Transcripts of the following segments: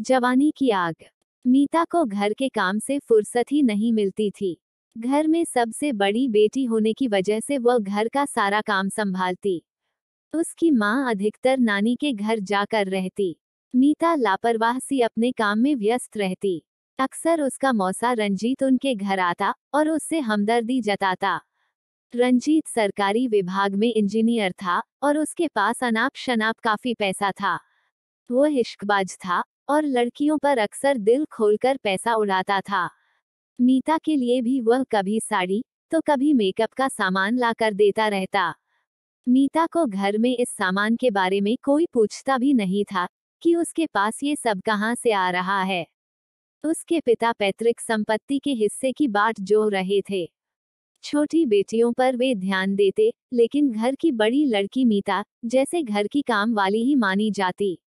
जवानी की आग। मीता को घर के काम से फुर्सत ही नहीं मिलती थी। घर में सबसे बड़ी बेटी होने की वजह से वह घर का सारा काम संभालती। उसकी माँ अधिकतर नानी के घर जाकर रहती। मीता लापरवाह सी अपने काम में व्यस्त रहती। अक्सर उसका मौसा रंजीत उनके घर आता और उससे हमदर्दी जताता। रंजीत सरकारी विभाग में इंजीनियर था और उसके पास अनाप शनाप काफी पैसा था। वह इश्कबाज था और लड़कियों पर अक्सर दिल खोलकर पैसा उड़ाता था। मीता के लिए भी वह कभी साड़ी तो कभी मेकअप का सामान लाकर देता रहता। मीता को घर में इस सामान के बारे में कोई पूछता भी नहीं था कि उसके पास ये सब कहाँ से आ रहा है। उसके पिता पैतृक संपत्ति के हिस्से की बाट जोह रहे थे। छोटी बेटियों पर वे ध्यान देते, लेकिन घर की बड़ी लड़की मीता जैसे घर की काम वाली ही मानी जाती।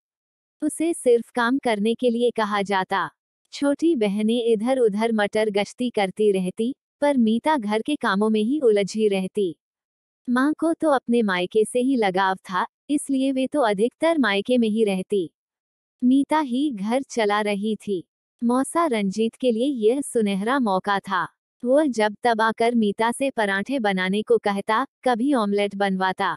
उसे सिर्फ काम करने के लिए कहा जाता। छोटी बहनें इधर उधर मटर गश्ती करती रहती, पर मीता घर के कामों में ही उलझी रहती। माँ को तो अपने मायके से ही लगाव था, इसलिए वे तो अधिकतर मायके में ही रहती। मीता ही घर चला रही थी। मौसा रंजीत के लिए यह सुनहरा मौका था। वह जब तब आकर मीता से पराठे बनाने को कहता, कभी ऑमलेट बनवाता।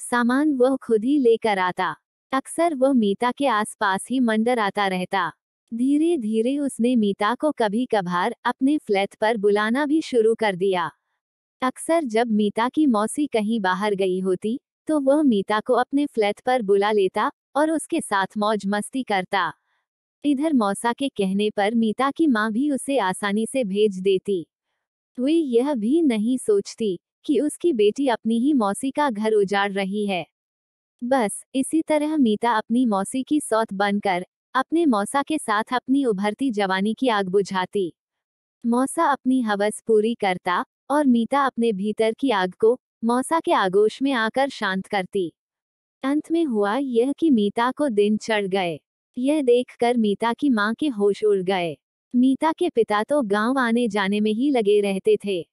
सामान वह खुद ही लेकर आता। अक्सर वह मीता के आसपास ही मंडराता रहता। धीरे धीरे उसने मीता को कभी कभार अपने फ्लैट पर बुलाना भी शुरू कर दिया। अक्सर जब मीता की मौसी कहीं बाहर गई होती, तो वह मीता को अपने फ्लैट पर बुला लेता और उसके साथ मौज मस्ती करता। इधर मौसा के कहने पर मीता की माँ भी उसे आसानी से भेज देती। वे यह भी नहीं सोचती कि उसकी बेटी अपनी ही मौसी का घर उजाड़ रही है। बस इसी तरह मीता अपनी मौसी की सौत बनकर अपने मौसा के साथ अपनी उभरती जवानी की आग बुझाती। मौसा अपनी हवस पूरी करता और मीता अपने भीतर की आग को मौसा के आगोश में आकर शांत करती। अंत में हुआ यह कि मीता को दिन चढ़ गए। यह देखकर मीता की माँ के होश उड़ गए। मीता के पिता तो गांव आने जाने में ही लगे रहते थे।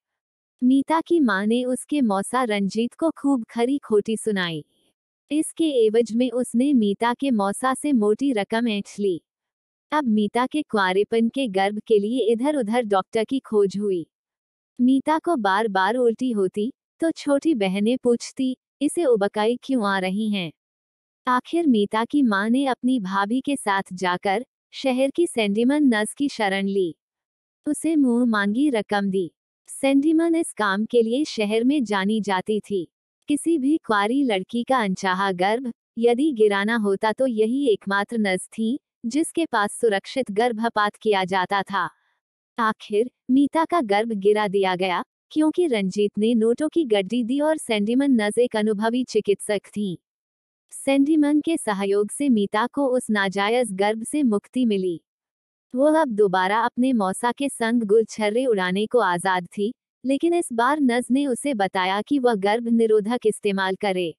मीता की माँ ने उसके मौसा रंजीत को खूब खरी खोटी सुनाई। इसके एवज में उसने मीता के मौसा से मोटी रकम ऐंठ ली। अब मीता के कुंवारेपन के गर्भ के लिए इधर उधर डॉक्टर की खोज हुई। मीता को बार बार उल्टी होती, तो छोटी बहनें पूछती, इसे उबकाई क्यों आ रही हैं? आखिर मीता की माँ ने अपनी भाभी के साथ जाकर शहर की सेंडिमन नर्स की शरण ली। उसे मुंह मांगी रकम दी। सेंडिमन इस काम के लिए शहर में जानी जाती थी। किसी भी कुंवारी लड़की का अनचाहा गर्भ यदि गिराना होता तो यही एकमात्र नर्स थी जिसके पास सुरक्षित गर्भपात किया जाता था। आखिर मीता का गर्भ गिरा दिया गया क्योंकि रंजीत ने नोटों की गड्डी दी और सेंडिमन नर्स एक अनुभवी चिकित्सक थी। सेंडिमन के सहयोग से मीता को उस नाजायज गर्भ से मुक्ति मिली। वो अब दोबारा अपने मौसा के संग गुलछर्रे उड़ाने को आजाद थी, लेकिन इस बार नज ने उसे बताया कि वह गर्भ निरोधक इस्तेमाल करे।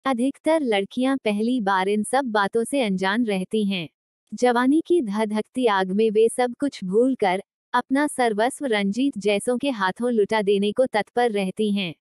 अधिकतर लड़कियां पहली बार इन सब बातों से अनजान रहती हैं। जवानी की धधकती आग में वे सब कुछ भूलकर अपना सर्वस्व रंजीत जैसों के हाथों लुटा देने को तत्पर रहती हैं।